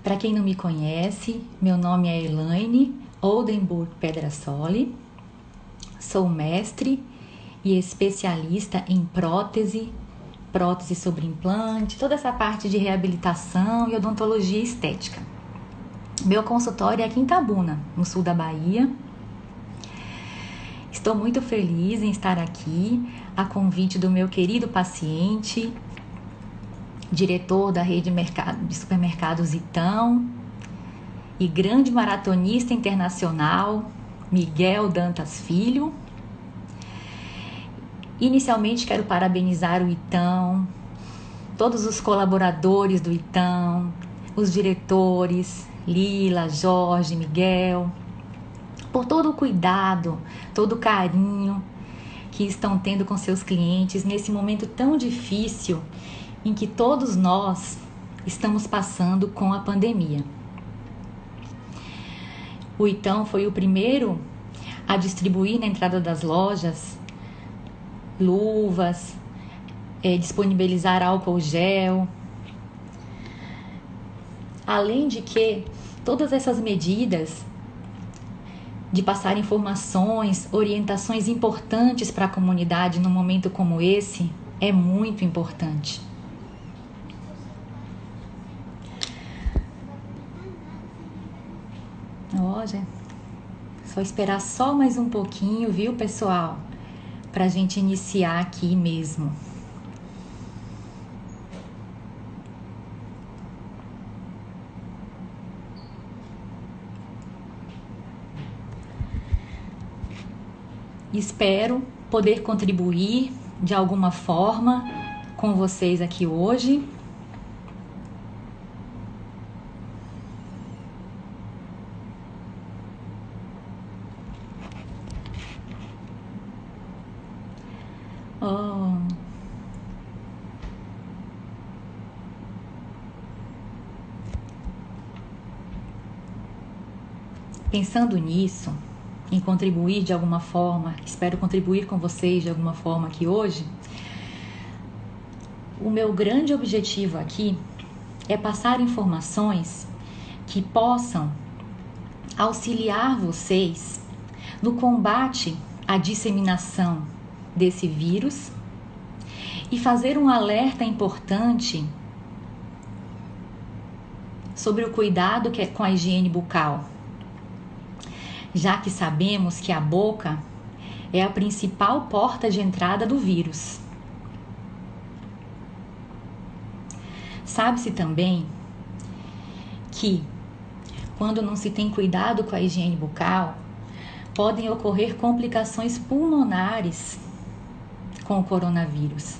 Para quem não me conhece, meu nome é Elaine Oldenburg Pedrasoli, sou mestre e especialista em prótese sobre implante, toda essa parte de reabilitação e odontologia estética. Meu consultório é aqui em Itabuna, no sul da Bahia. Estou muito feliz em estar aqui a convite do meu querido paciente, diretor da rede de supermercados Itão e grande maratonista internacional, Miguel Dantas Filho. Inicialmente quero parabenizar o Itão, todos os colaboradores do Itão, os diretores, Lila, Jorge, Miguel, por todo o cuidado, todo o carinho que estão tendo com seus clientes nesse momento tão difícil em que todos nós estamos passando com a pandemia. O Itão foi o primeiro a distribuir na entrada das lojas luvas, disponibilizar álcool gel. Além de que todas essas medidas de passar informações, orientações importantes para a comunidade num momento como esse é muito importante. Olha, só esperar só mais um pouquinho, viu, pessoal? Pra gente iniciar aqui mesmo. Espero poder contribuir de alguma forma com vocês aqui hoje. Pensando nisso, em contribuir de alguma forma, espero contribuir com vocês de alguma forma aqui hoje, o meu grande objetivo aqui é passar informações que possam auxiliar vocês no combate à disseminação desse vírus e fazer um alerta importante sobre o cuidado com a higiene bucal, já que sabemos que a boca é a principal porta de entrada do vírus. Sabe-se também que, quando não se tem cuidado com a higiene bucal, podem ocorrer complicações pulmonares com o coronavírus.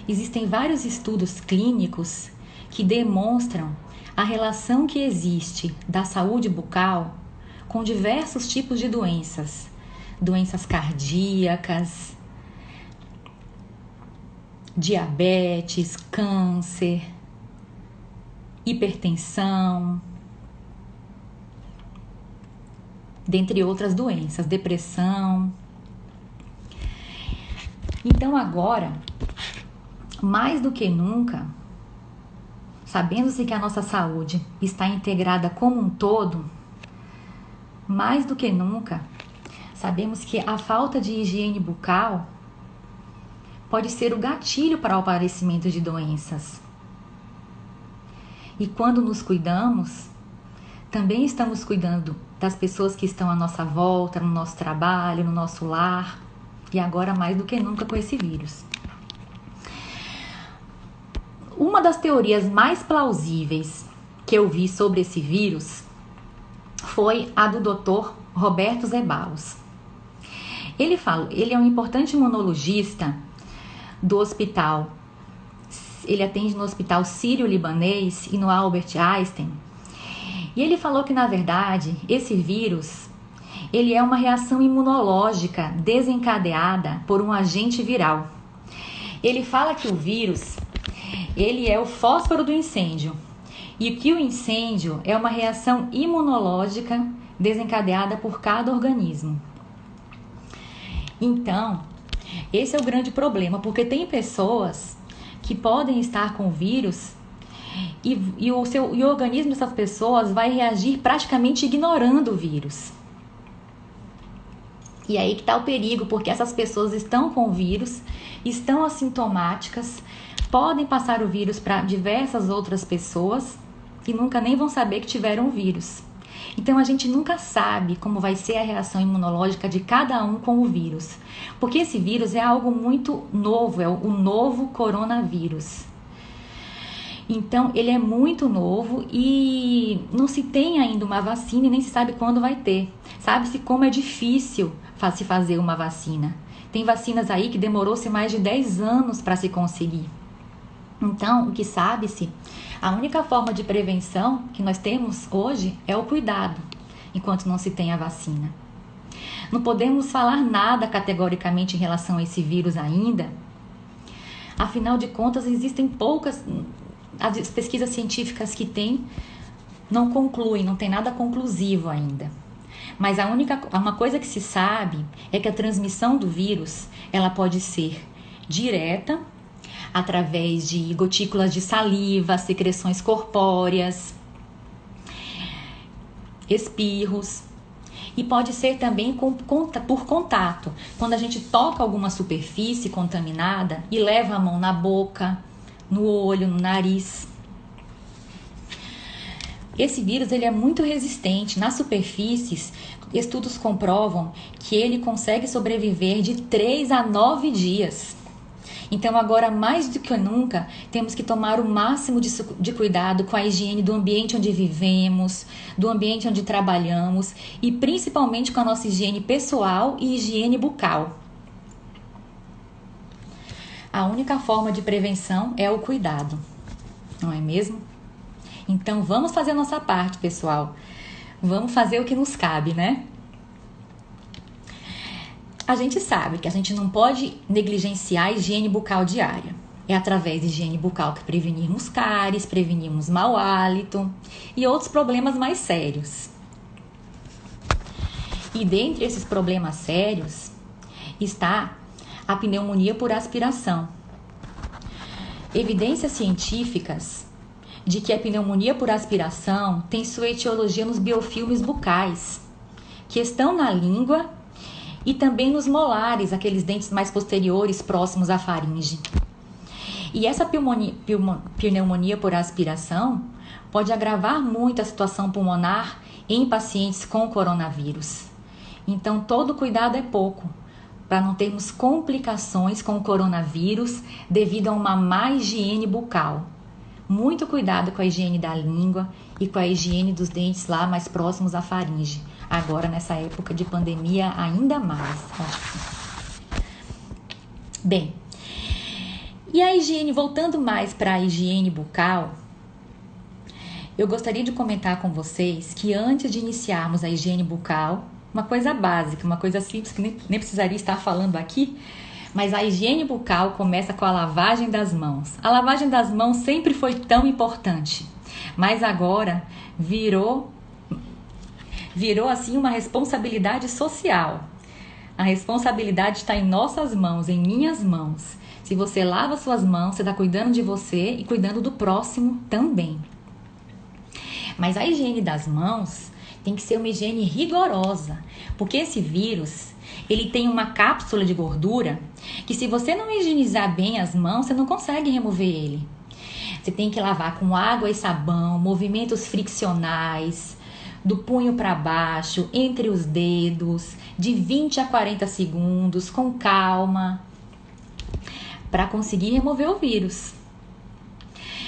Existem vários estudos clínicos que demonstram a relação que existe da saúde bucal com diversos tipos de doenças, doenças cardíacas, diabetes, câncer, hipertensão, dentre outras doenças, depressão. Então agora, mais do que nunca, sabendo-se que a nossa saúde está integrada como um todo, mais do que nunca, sabemos que a falta de higiene bucal pode ser o gatilho para o aparecimento de doenças. E quando nos cuidamos, também estamos cuidando das pessoas que estão à nossa volta, no nosso trabalho, no nosso lar, e agora mais do que nunca com esse vírus. Uma das teorias mais plausíveis que eu vi sobre esse vírus foi a do Dr. Roberto Zeballos. Ele é um importante imunologista do hospital. Ele atende no Hospital Sírio-Libanês e no Albert Einstein. E ele falou que, na verdade, esse vírus, ele é uma reação imunológica desencadeada por um agente viral. Ele fala que o vírus, ele é o fósforo do incêndio. E que o incêndio é uma reação imunológica desencadeada por cada organismo. Então, esse é o grande problema, porque tem pessoas que podem estar com o vírus E o organismo dessas pessoas vai reagir praticamente ignorando o vírus. E aí que está o perigo, porque essas pessoas estão com o vírus, estão assintomáticas, podem passar o vírus para diversas outras pessoas e nunca nem vão saber que tiveram o vírus. Então a gente nunca sabe como vai ser a reação imunológica de cada um com o vírus, porque esse vírus é algo muito novo, é o novo coronavírus. Então ele é muito novo e não se tem ainda uma vacina e nem se sabe quando vai ter. Sabe-se como é difícil se fazer uma vacina. Tem vacinas aí que demorou-se mais de 10 anos para se conseguir. Então, o que sabe-se, a única forma de prevenção que nós temos hoje é o cuidado, enquanto não se tem a vacina. Não podemos falar nada categoricamente em relação a esse vírus ainda. Afinal de contas, existem poucas... As pesquisas científicas que tem não concluem, não tem nada conclusivo ainda. Mas uma coisa que se sabe é que a transmissão do vírus, ela pode ser direta, através de gotículas de saliva, secreções corpóreas, espirros. E pode ser também por contato, quando a gente toca alguma superfície contaminada e leva a mão na boca, no olho, no nariz. Esse vírus ele é muito resistente. Nas superfícies, estudos comprovam que ele consegue sobreviver de 3 a 9 dias. Então agora, mais do que nunca, temos que tomar o máximo de cuidado com a higiene do ambiente onde vivemos, do ambiente onde trabalhamos e principalmente com a nossa higiene pessoal e higiene bucal. A única forma de prevenção é o cuidado, não é mesmo? Então vamos fazer a nossa parte, pessoal. Vamos fazer o que nos cabe, né? A gente sabe que a gente não pode negligenciar a higiene bucal diária. É através de higiene bucal que prevenimos cáries, prevenimos mau hálito e outros problemas mais sérios. E dentre esses problemas sérios está a pneumonia por aspiração. Evidências científicas de que a pneumonia por aspiração tem sua etiologia nos biofilmes bucais, que estão na língua e também nos molares, aqueles dentes mais posteriores próximos à faringe. E essa pneumonia por aspiração pode agravar muito a situação pulmonar em pacientes com coronavírus. Então, todo cuidado é pouco, para não termos complicações com o coronavírus devido a uma má higiene bucal. Muito cuidado com a higiene da língua e com a higiene dos dentes lá mais próximos à faringe. Agora, nessa época de pandemia, ainda mais. Bem, e a higiene, voltando mais para a higiene bucal, eu gostaria de comentar com vocês que antes de iniciarmos a higiene bucal, uma coisa básica, uma coisa simples que nem precisaria estar falando aqui, mas a higiene bucal começa com a lavagem das mãos. A lavagem das mãos sempre foi tão importante, mas agora virou assim uma responsabilidade social. A responsabilidade está em nossas mãos, em minhas mãos. Se você lava suas mãos, você está cuidando de você e cuidando do próximo também. Mas a higiene das mãos tem que ser uma higiene rigorosa, porque esse vírus, ele tem uma cápsula de gordura que se você não higienizar bem as mãos, você não consegue remover ele. Você tem que lavar com água e sabão, movimentos friccionais, do punho para baixo, entre os dedos, de 20 a 40 segundos, com calma, para conseguir remover o vírus.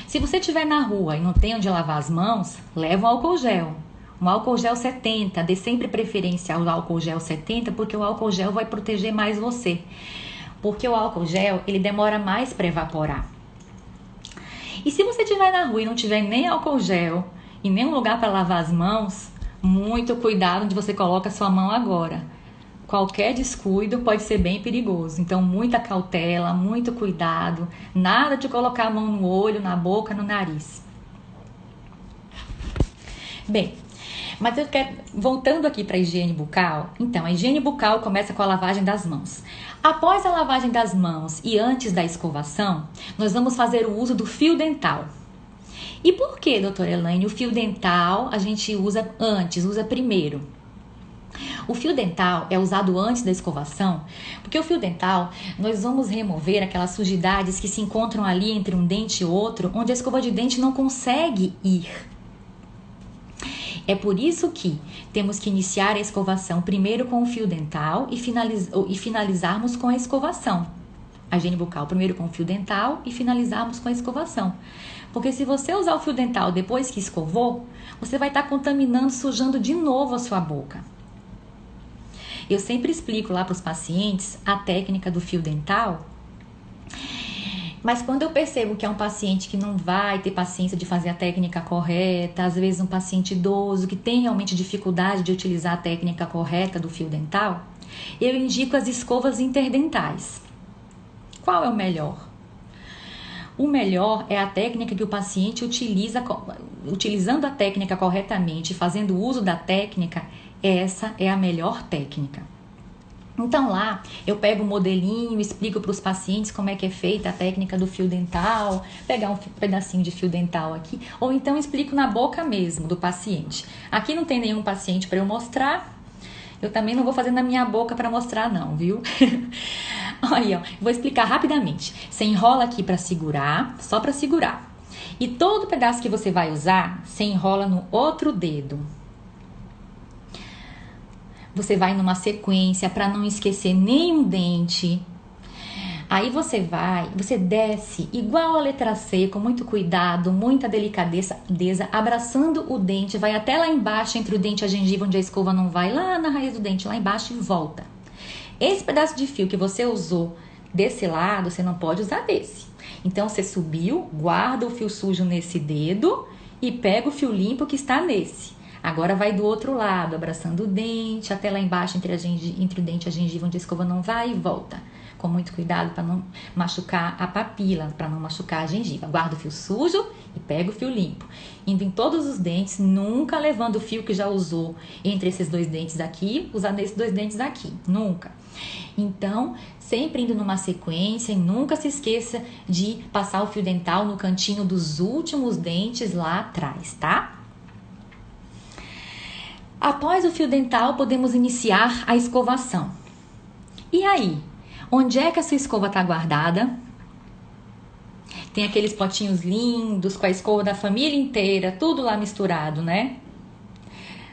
Se você estiver na rua e não tem onde lavar as mãos, leva um álcool gel. Um álcool gel 70, dê sempre preferência ao álcool gel 70, porque o álcool gel vai proteger mais você. Porque o álcool gel, ele demora mais para evaporar. E se você estiver na rua e não tiver nem álcool gel e nem um lugar para lavar as mãos, muito cuidado onde você coloca a sua mão agora. Qualquer descuido pode ser bem perigoso. Então, muita cautela, muito cuidado. Nada de colocar a mão no olho, na boca, no nariz. Bem, mas eu quero, voltando aqui para a higiene bucal, então a higiene bucal começa com a lavagem das mãos. Após a lavagem das mãos e antes da escovação, nós vamos fazer o uso do fio dental. E por que, doutora Elaine, o fio dental a gente usa antes, usa primeiro? O fio dental é usado antes da escovação, porque o fio dental, nós vamos remover aquelas sujidades que se encontram ali entre um dente e outro, onde a escova de dente não consegue ir. É por isso que temos que iniciar a escovação primeiro com o fio dental e finalizarmos com a escovação. A higiene bucal primeiro com o fio dental e finalizarmos com a escovação. Porque se você usar o fio dental depois que escovou, você vai estar contaminando, sujando de novo a sua boca. Eu sempre explico lá para os pacientes a técnica do fio dental, mas quando eu percebo que é um paciente que não vai ter paciência de fazer a técnica correta, às vezes um paciente idoso que tem realmente dificuldade de utilizar a técnica correta do fio dental, eu indico as escovas interdentais. Qual é o melhor? O melhor é a técnica que o paciente utiliza, utilizando a técnica corretamente, fazendo uso da técnica. Essa é a melhor técnica. Então lá eu pego o modelinho, explico para os pacientes como é que é feita a técnica do fio dental, pegar um pedacinho de fio dental aqui, ou então explico na boca mesmo do paciente. Aqui não tem nenhum paciente para eu mostrar, eu também não vou fazer na minha boca para mostrar não, viu? Aí, ó, vou explicar rapidamente. Você enrola aqui para segurar, só para segurar. E todo pedaço que você vai usar, você enrola no outro dedo. Você vai numa sequência para não esquecer nenhum dente. Aí você desce igual a letra C, com muito cuidado, muita delicadeza, abraçando o dente, vai até lá embaixo, entre o dente e a gengiva, onde a escova não vai, lá na raiz do dente, lá embaixo e volta. Esse pedaço de fio que você usou desse lado, você não pode usar desse. Então você subiu, guarda o fio sujo nesse dedo e pega o fio limpo que está nesse. Agora vai do outro lado, abraçando o dente, até lá embaixo, entre o dente e a gengiva, onde a escova não vai, e volta. Com muito cuidado para não machucar a papila, para não machucar a gengiva. Guarda o fio sujo e pega o fio limpo. Indo em todos os dentes, nunca levando o fio que já usou entre esses dois dentes aqui, usando esses dois dentes aqui. Nunca. Então, sempre indo numa sequência e nunca se esqueça de passar o fio dental no cantinho dos últimos dentes lá atrás, tá? Após o fio dental, podemos iniciar a escovação. E aí? Onde é que a sua escova está guardada? Tem aqueles potinhos lindos com a escova da família inteira, tudo lá misturado, né?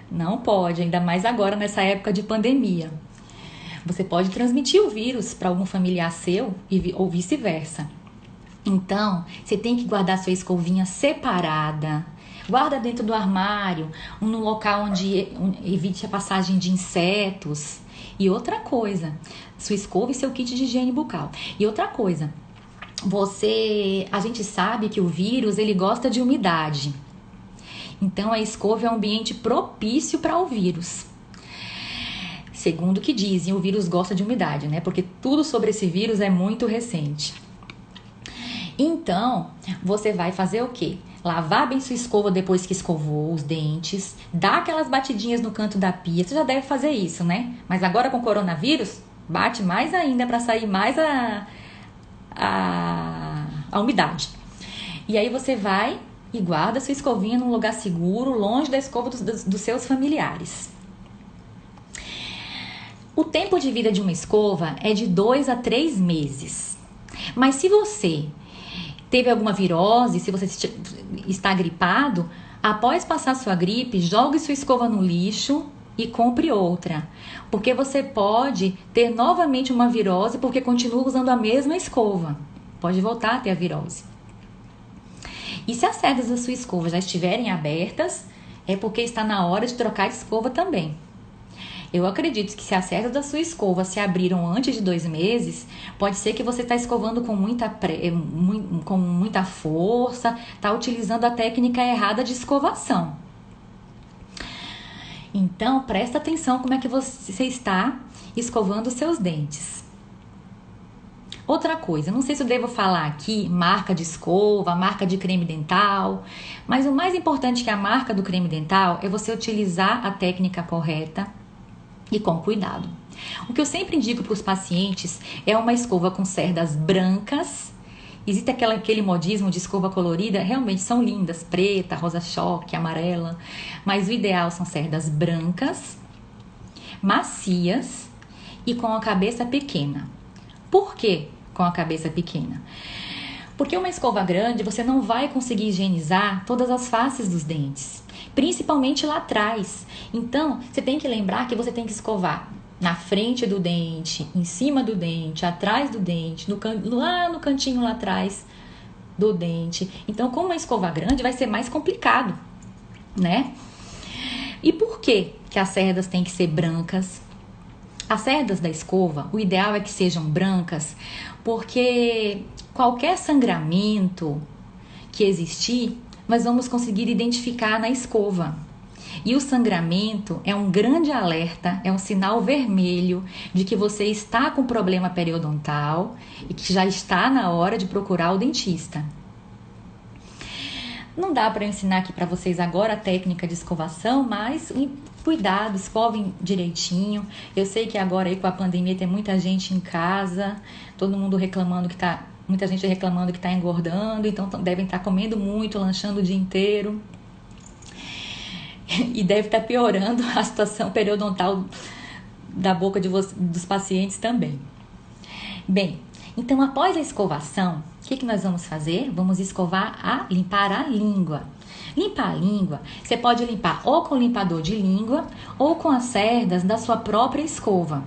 Não pode, ainda mais agora nessa época de pandemia. Você pode transmitir o vírus para algum familiar seu ou vice-versa. Então, você tem que guardar sua escovinha separada. Guarda dentro do armário, no local onde evite a passagem de insetos. E outra coisa, sua escova e seu kit de higiene bucal. E outra coisa, a gente sabe que o vírus, ele gosta de umidade. Então, a escova é um ambiente propício para o vírus. Segundo o que dizem, o vírus gosta de umidade, né? Porque tudo sobre esse vírus é muito recente. Então, você vai fazer o quê? Lavar bem sua escova depois que escovou os dentes, dar aquelas batidinhas no canto da pia. Você já deve fazer isso, né? Mas agora com o coronavírus, bate mais ainda para sair mais a umidade. E aí você vai e guarda sua escovinha num lugar seguro, longe da escova dos seus familiares. O tempo de vida de uma escova é de 2 a 3 meses. Mas se você teve alguma virose, se você está gripado, após passar sua gripe, jogue sua escova no lixo e compre outra. Porque você pode ter novamente uma virose porque continua usando a mesma escova. Pode voltar a ter a virose. E se as cerdas da sua escova já estiverem abertas, é porque está na hora de trocar de escova também. Eu acredito que se as cerdas da sua escova se abriram antes de 2 meses, pode ser que você está escovando com muita força, está utilizando a técnica errada de escovação. Então, presta atenção como é que você está escovando os seus dentes. Outra coisa, não sei se eu devo falar aqui marca de escova, marca de creme dental, mas o mais importante que a marca do creme dental é você utilizar a técnica correta e com cuidado. O que eu sempre indico para os pacientes é uma escova com cerdas brancas Existe aquele modismo de escova colorida, realmente são lindas, preta, rosa choque, amarela, mas o ideal são cerdas brancas, macias e com a cabeça pequena. Por que com a cabeça pequena? Porque uma escova grande você não vai conseguir higienizar todas as faces dos dentes, principalmente lá atrás. Então, você tem que lembrar que você tem que escovar na frente do dente, em cima do dente, atrás do dente, lá no cantinho lá atrás do dente. Então, com uma escova grande vai ser mais complicado, né? E por que as cerdas têm que ser brancas? As cerdas da escova, o ideal é que sejam brancas, porque qualquer sangramento que existir, nós vamos conseguir identificar na escova. E o sangramento é um grande alerta, é um sinal vermelho de que você está com problema periodontal e que já está na hora de procurar o dentista. Não dá para ensinar aqui para vocês agora a técnica de escovação, mas cuidado, escovem direitinho. Eu sei que agora aí com a pandemia tem muita gente em casa, todo mundo reclamando que tá, muita gente reclamando que está engordando, então devem estar comendo muito, lanchando o dia inteiro. E deve estar piorando a situação periodontal da boca dos pacientes também. Bem, então após a escovação, o que nós vamos fazer? Vamos limpar a língua. Limpar a língua, você pode limpar ou com limpador de língua ou com as cerdas da sua própria escova.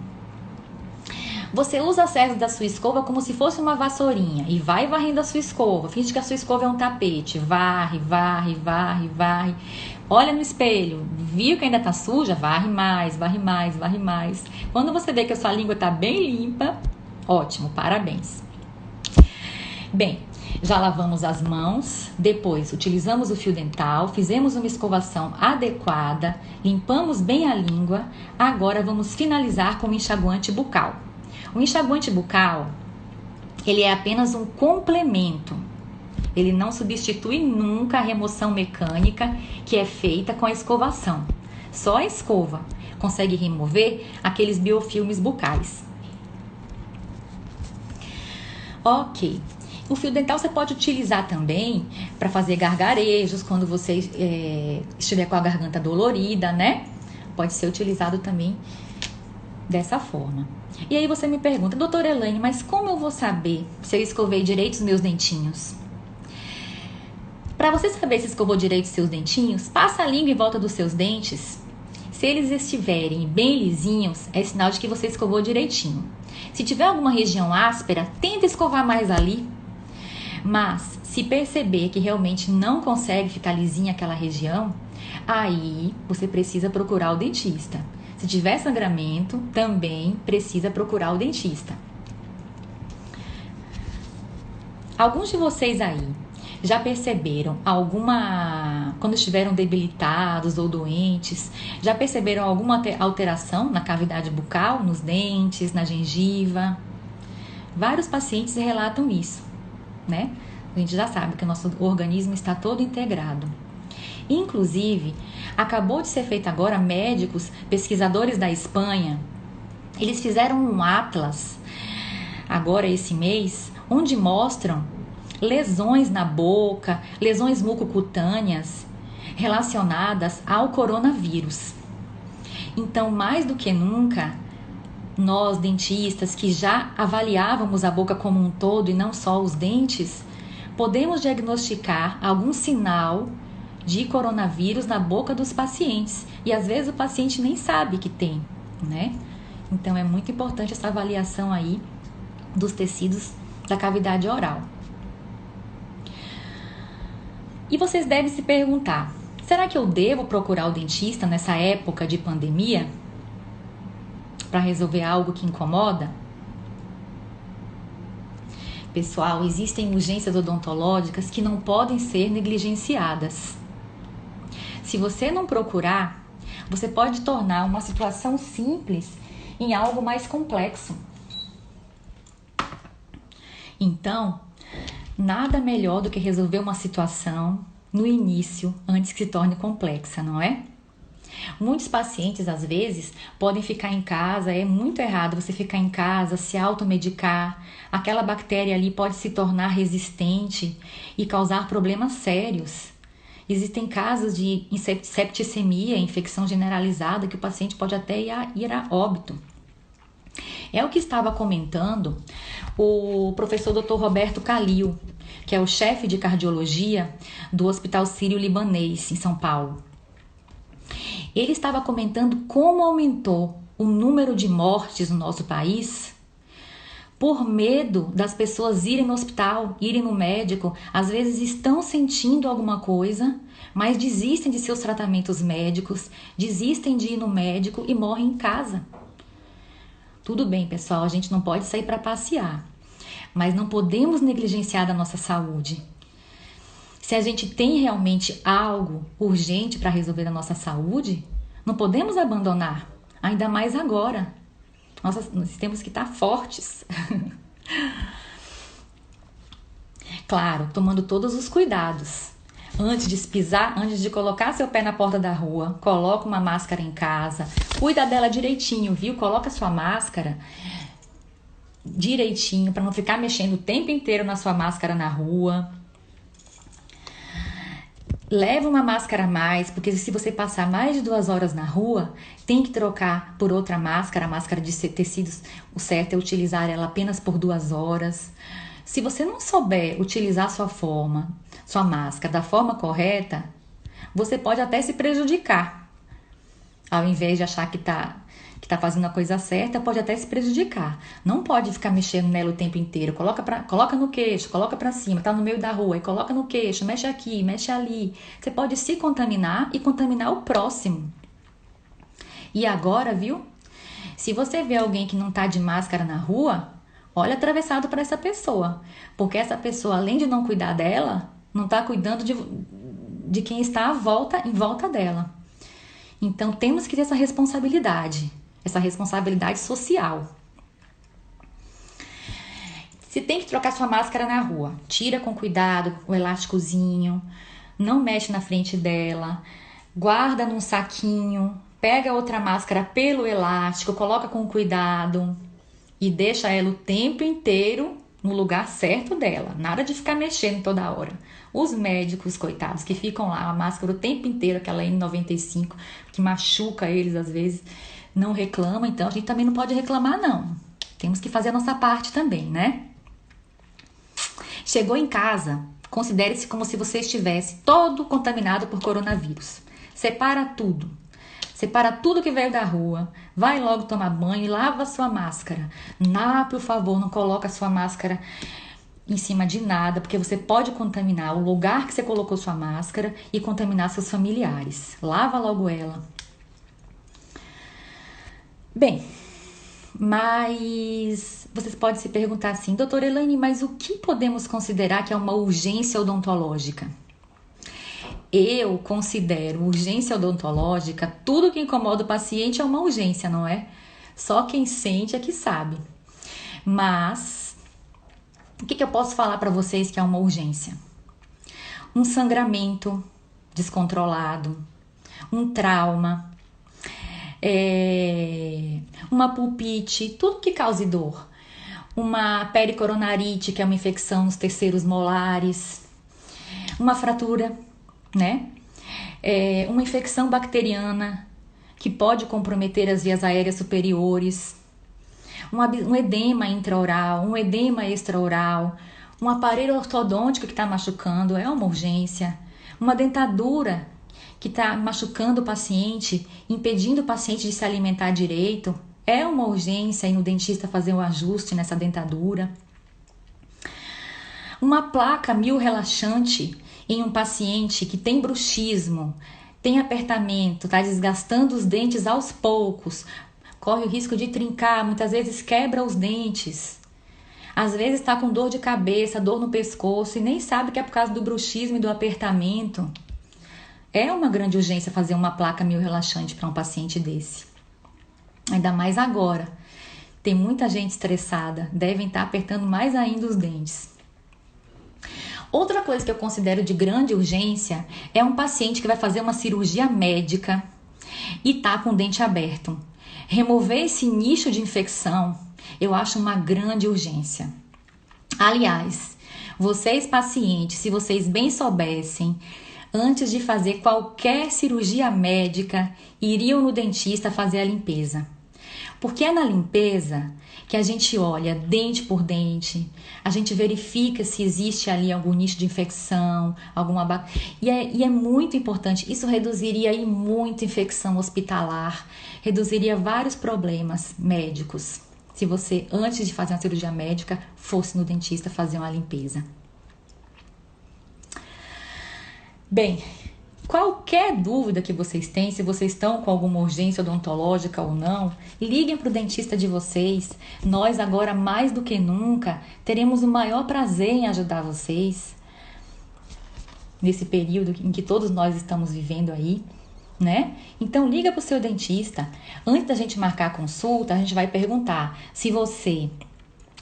Você usa as cerdas da sua escova como se fosse uma vassourinha e vai varrendo a sua escova. Finge que a sua escova é um tapete. Varre, varre, varre, varre. Olha no espelho, viu que ainda tá suja? Varre mais, varre mais, varre mais. Quando você vê que a sua língua tá bem limpa, ótimo, parabéns. Bem, já lavamos as mãos, depois utilizamos o fio dental, fizemos uma escovação adequada, limpamos bem a língua, agora vamos finalizar com o enxaguante bucal. O enxaguante bucal, ele é apenas um complemento. Ele não substitui nunca a remoção mecânica que é feita com a escovação. Só a escova consegue remover aqueles biofilmes bucais. Ok. O fio dental você pode utilizar também para fazer gargarejos quando você estiver com a garganta dolorida, né? Pode ser utilizado também dessa forma. E aí você me pergunta, doutora Elaine, mas como eu vou saber se eu escovei direito os meus dentinhos? Para você saber se escovou direito os seus dentinhos, passa a língua em volta dos seus dentes. Se eles estiverem bem lisinhos, é sinal de que você escovou direitinho. Se tiver alguma região áspera, tenta escovar mais ali. Mas se perceber que realmente não consegue ficar lisinha aquela região, aí você precisa procurar o dentista. Se tiver sangramento, também precisa procurar o dentista. Alguns de vocês aí já perceberam quando estiveram debilitados ou doentes, já perceberam alguma alteração na cavidade bucal, nos dentes, na gengiva? Vários pacientes relatam isso, né? A gente já sabe que o nosso organismo está todo integrado. Inclusive, acabou de ser feito agora, médicos, pesquisadores da Espanha, eles fizeram um atlas, agora esse mês, onde mostram lesões na boca, lesões mucocutâneas relacionadas ao coronavírus. Então, mais do que nunca, nós dentistas que já avaliávamos a boca como um todo e não só os dentes, podemos diagnosticar algum sinal de coronavírus na boca dos pacientes. E às vezes o paciente nem sabe que tem, né? Então é muito importante essa avaliação aí dos tecidos da cavidade oral. E vocês devem se perguntar, será que eu devo procurar o dentista nessa época de pandemia para resolver algo que incomoda? Pessoal, existem urgências odontológicas que não podem ser negligenciadas. Se você não procurar, você pode tornar uma situação simples em algo mais complexo. Então, nada melhor do que resolver uma situação no início, antes que se torne complexa, não é? Muitos pacientes, às vezes, podem ficar em casa, é muito errado você ficar em casa, se automedicar. Aquela bactéria ali pode se tornar resistente e causar problemas sérios. Existem casos de septicemia, infecção generalizada, que o paciente pode até ir a óbito. É o que estava comentando o professor Dr. Roberto Calil, que é o chefe de cardiologia do Hospital Sírio-Libanês, em São Paulo. Ele estava comentando como aumentou o número de mortes no nosso país por medo das pessoas irem no hospital, irem no médico. Às vezes estão sentindo alguma coisa, mas desistem de seus tratamentos médicos, desistem de ir no médico e morrem em casa. Tudo bem, pessoal, a gente não pode sair para passear, mas não podemos negligenciar da nossa saúde. Se a gente tem realmente algo urgente para resolver a nossa saúde, não podemos abandonar, ainda mais agora. Nós temos que estar fortes. Claro, tomando todos os cuidados. Antes de pisar, antes de colocar seu pé na porta da rua, coloca uma máscara em casa. Cuida dela direitinho, viu? Coloca sua máscara direitinho para não ficar mexendo o tempo inteiro na sua máscara na rua. Leva uma máscara a mais, porque se você passar mais de 2 horas na rua, tem que trocar por outra máscara, a máscara de tecidos. O certo é utilizar ela apenas por 2 horas. Se você não souber utilizar sua máscara da forma correta, você pode até se prejudicar. Ao invés de achar que tá fazendo a coisa certa, pode até se prejudicar. Não pode ficar mexendo nela o tempo inteiro. Coloca no queixo, coloca pra cima, tá no meio da rua, e coloca no queixo, mexe aqui, mexe ali. Você pode se contaminar e contaminar o próximo. E agora, viu? Se você vê alguém que não tá de máscara na rua, olha atravessado para essa pessoa. Porque essa pessoa, além de não cuidar dela, não tá cuidando de quem está em volta dela. Então, temos que ter essa responsabilidade social. Se tem que trocar sua máscara na rua, tira com cuidado o elásticozinho, não mexe na frente dela, guarda num saquinho, pega outra máscara pelo elástico, coloca com cuidado e deixa ela o tempo inteiro no lugar certo dela. Nada de ficar mexendo toda hora. Os médicos, coitados, que ficam lá, a máscara o tempo inteiro, aquela N95, que machuca eles às vezes, não reclamam. Então a gente também não pode reclamar, não. Temos que fazer a nossa parte também, né? Chegou em casa, considere-se como se você estivesse todo contaminado por coronavírus. Separa tudo que veio da rua, vai logo tomar banho e lava a sua máscara. Por favor, não coloca a sua máscara em cima de nada, porque você pode contaminar o lugar que você colocou sua máscara e contaminar seus familiares. Lava logo ela. Bem, mas vocês podem se perguntar assim, doutora Elaine, mas o que podemos considerar que é uma urgência odontológica? Eu considero urgência odontológica, tudo que incomoda o paciente é uma urgência, não é? Só quem sente é que sabe. Mas, o que eu posso falar para vocês que é uma urgência? Um sangramento descontrolado, um trauma, uma pulpite, tudo que cause dor. Uma pericoronarite, que é uma infecção nos terceiros molares, uma fratura, né? Uma infecção bacteriana que pode comprometer as vias aéreas superiores, um edema intraoral, um edema extraoral, um aparelho ortodôntico que está machucando, é uma urgência, uma dentadura que está machucando o paciente, impedindo o paciente de se alimentar direito, é uma urgência ir no dentista fazer um ajuste nessa dentadura. Uma placa mio-relaxante em um paciente que tem bruxismo, tem apertamento, está desgastando os dentes aos poucos, corre o risco de trincar, muitas vezes quebra os dentes. Às vezes está com dor de cabeça, dor no pescoço e nem sabe que é por causa do bruxismo e do apertamento. É uma grande urgência fazer uma placa mio-relaxante para um paciente desse. Ainda mais agora. Tem muita gente estressada, devem estar apertando mais ainda os dentes. Outra coisa que eu considero de grande urgência é um paciente que vai fazer uma cirurgia médica e tá com o dente aberto. Remover esse nicho de infecção, eu acho uma grande urgência. Aliás, vocês pacientes, se vocês bem soubessem, antes de fazer qualquer cirurgia médica, iriam no dentista fazer a limpeza. Porque é na limpeza que a gente olha dente por dente, a gente verifica se existe ali algum nicho de infecção, e é muito importante. Isso reduziria aí muita infecção hospitalar, reduziria vários problemas médicos, se você, antes de fazer uma cirurgia médica, fosse no dentista fazer uma limpeza. Bem, qualquer dúvida que vocês têm, se vocês estão com alguma urgência odontológica ou não, liguem para o dentista de vocês. Nós agora, mais do que nunca, teremos o maior prazer em ajudar vocês nesse período em que todos nós estamos vivendo aí, né? Então, liga para o seu dentista. Antes da gente marcar a consulta, a gente vai perguntar se você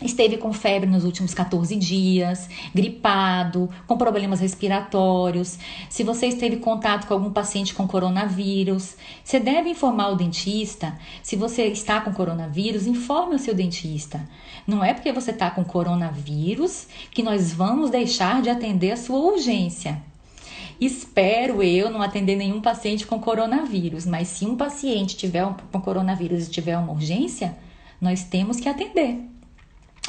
esteve com febre nos últimos 14 dias, gripado, com problemas respiratórios, se você esteve em contato com algum paciente com coronavírus. Você deve informar o dentista. Se você está com coronavírus, informe o seu dentista. Não é porque você está com coronavírus que nós vamos deixar de atender a sua urgência. Espero eu não atender nenhum paciente com coronavírus, mas se um paciente tiver com coronavírus e tiver uma urgência, nós temos que atender.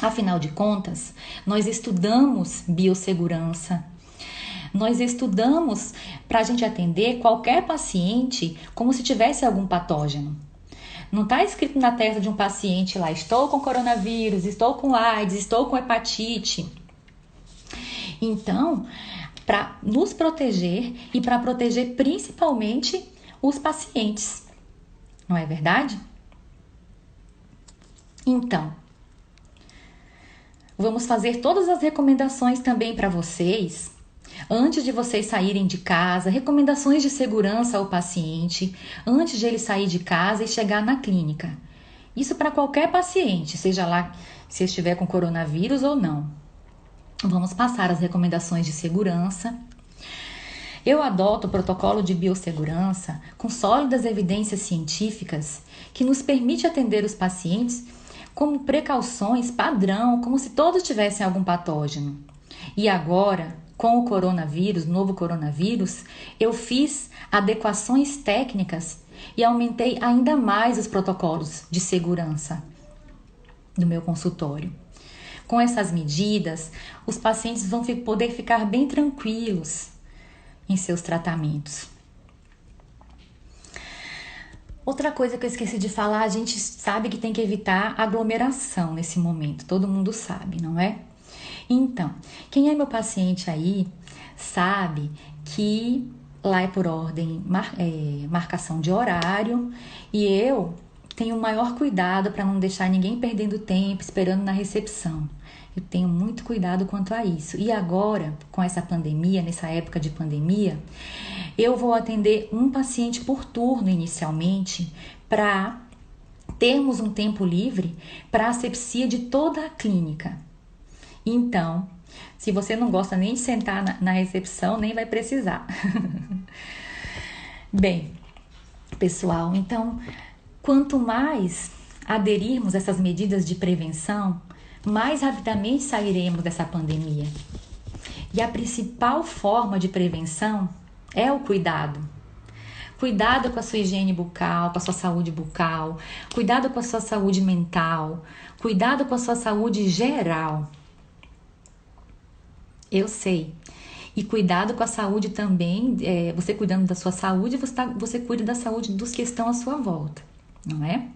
Afinal de contas, nós estudamos biossegurança, nós estudamos para a gente atender qualquer paciente como se tivesse algum patógeno. Não está escrito na testa de um paciente lá, estou com coronavírus, estou com AIDS, estou com hepatite. Então, para nos proteger e para proteger principalmente os pacientes, não é verdade? Então, vamos fazer todas as recomendações também para vocês, antes de vocês saírem de casa, recomendações de segurança ao paciente, antes de ele sair de casa e chegar na clínica. Isso para qualquer paciente, seja lá se estiver com coronavírus ou não. Vamos passar as recomendações de segurança. Eu adoto o protocolo de biossegurança com sólidas evidências científicas que nos permite atender os pacientes como precauções padrão, como se todos tivessem algum patógeno. E agora, com o coronavírus, novo coronavírus, eu fiz adequações técnicas e aumentei ainda mais os protocolos de segurança do meu consultório. Com essas medidas, os pacientes vão poder ficar bem tranquilos em seus tratamentos. Outra coisa que eu esqueci de falar, a gente sabe que tem que evitar aglomeração nesse momento, todo mundo sabe, não é? Então, quem é meu paciente aí sabe que lá é por ordem, marcação de horário, e eu tenho o maior cuidado para não deixar ninguém perdendo tempo esperando na recepção. Eu tenho muito cuidado quanto a isso. E agora, com essa pandemia, nessa época de pandemia, eu vou atender um paciente por turno inicialmente para termos um tempo livre para a asepsia de toda a clínica. Então, se você não gosta nem de sentar na recepção, nem vai precisar. Bem, pessoal, então, quanto mais aderirmos a essas medidas de prevenção, mais rapidamente sairemos dessa pandemia. E a principal forma de prevenção é o cuidado. Cuidado com a sua higiene bucal, com a sua saúde bucal, cuidado com a sua saúde mental, cuidado com a sua saúde geral. Eu sei. E cuidado com a saúde também, você cuidando da sua saúde, você cuida da saúde dos que estão à sua volta, não é?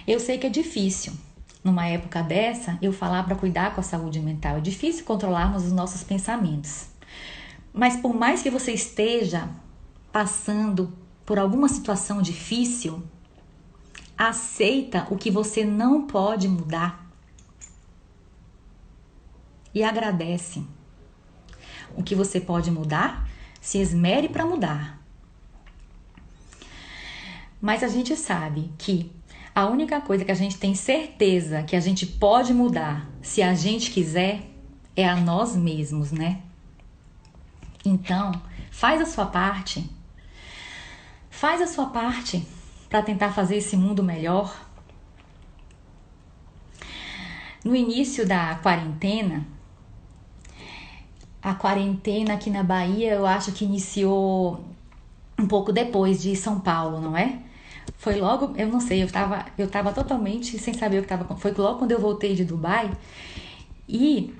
Eu sei que é difícil, numa época dessa, eu falar para cuidar com a saúde mental. É difícil controlarmos os nossos pensamentos. Mas por mais que você esteja passando por alguma situação difícil, aceita o que você não pode mudar e agradece. O que você pode mudar, se esmere para mudar. Mas a gente sabe que a única coisa que a gente tem certeza que a gente pode mudar, se a gente quiser, é a nós mesmos, né? Então, faz a sua parte. Faz a sua parte para tentar fazer esse mundo melhor. No início da quarentena, a quarentena aqui na Bahia, eu acho que iniciou um pouco depois de São Paulo, não é? Foi logo, eu não sei, eu tava totalmente sem saber o que tava. Foi logo quando eu voltei de Dubai e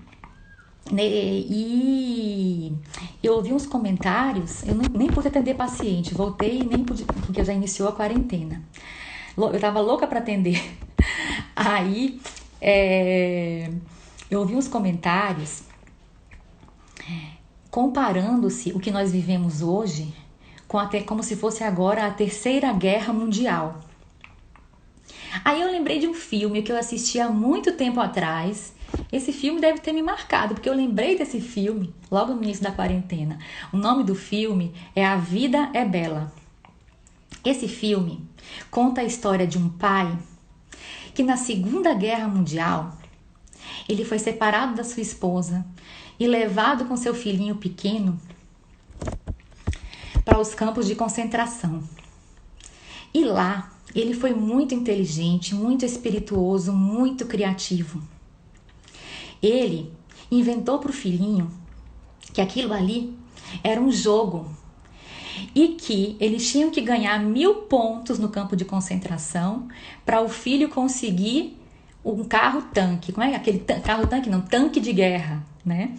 eu ouvi uns comentários, eu nem pude atender paciente, voltei nem pude, porque já iniciou a quarentena. Eu tava louca para atender. Aí eu ouvi uns comentários comparando-se o que nós vivemos hoje com como se fosse agora a Terceira Guerra Mundial. Aí eu lembrei de um filme que eu assisti há muito tempo atrás. Esse filme deve ter me marcado, porque eu lembrei desse filme logo no início da quarentena. O nome do filme é A Vida é Bela. Esse filme conta a história de um pai que na Segunda Guerra Mundial ele foi separado da sua esposa e levado com seu filhinho pequeno para os campos de concentração. E lá ele foi muito inteligente, muito espirituoso, muito criativo. Ele inventou para o filhinho que aquilo ali era um jogo e que eles tinham que ganhar 1000 pontos no campo de concentração para o filho conseguir um carro-tanque. Como é aquele carro-tanque? Não, tanque de guerra, né?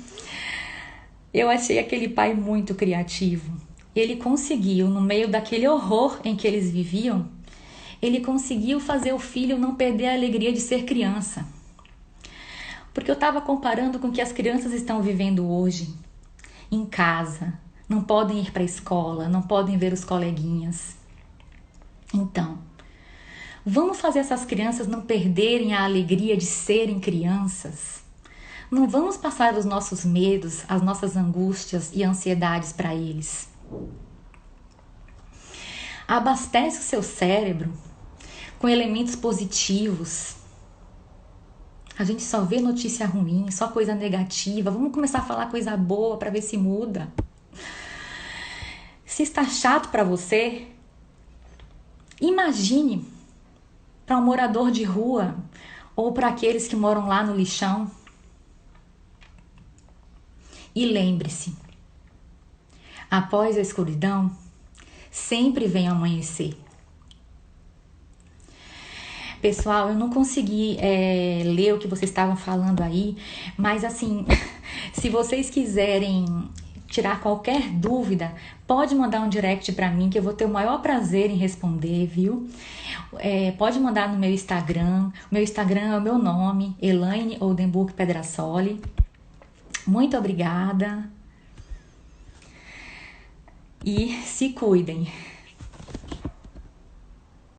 Eu achei aquele pai muito criativo. Ele conseguiu, no meio daquele horror em que eles viviam, ele conseguiu fazer o filho não perder a alegria de ser criança. Porque eu estava comparando com o que as crianças estão vivendo hoje, em casa, não podem ir para a escola, não podem ver os coleguinhas. Então, vamos fazer essas crianças não perderem a alegria de serem crianças. Não vamos passar os nossos medos, as nossas angústias e ansiedades para eles. Abastece o seu cérebro com elementos positivos. A gente só vê notícia ruim, só coisa negativa. Vamos começar a falar coisa boa para ver se muda. Se está chato para você, imagine para um morador de rua ou para aqueles que moram lá no lixão. E lembre-se, após a escuridão, sempre vem o amanhecer. Pessoal, eu não consegui ler o que vocês estavam falando aí, mas assim, se vocês quiserem tirar qualquer dúvida, pode mandar um direct para mim que eu vou ter o maior prazer em responder, viu? Pode mandar no meu Instagram. O meu Instagram é o meu nome, Elaine Oldenburg Pedrasoli. Muito obrigada e se cuidem.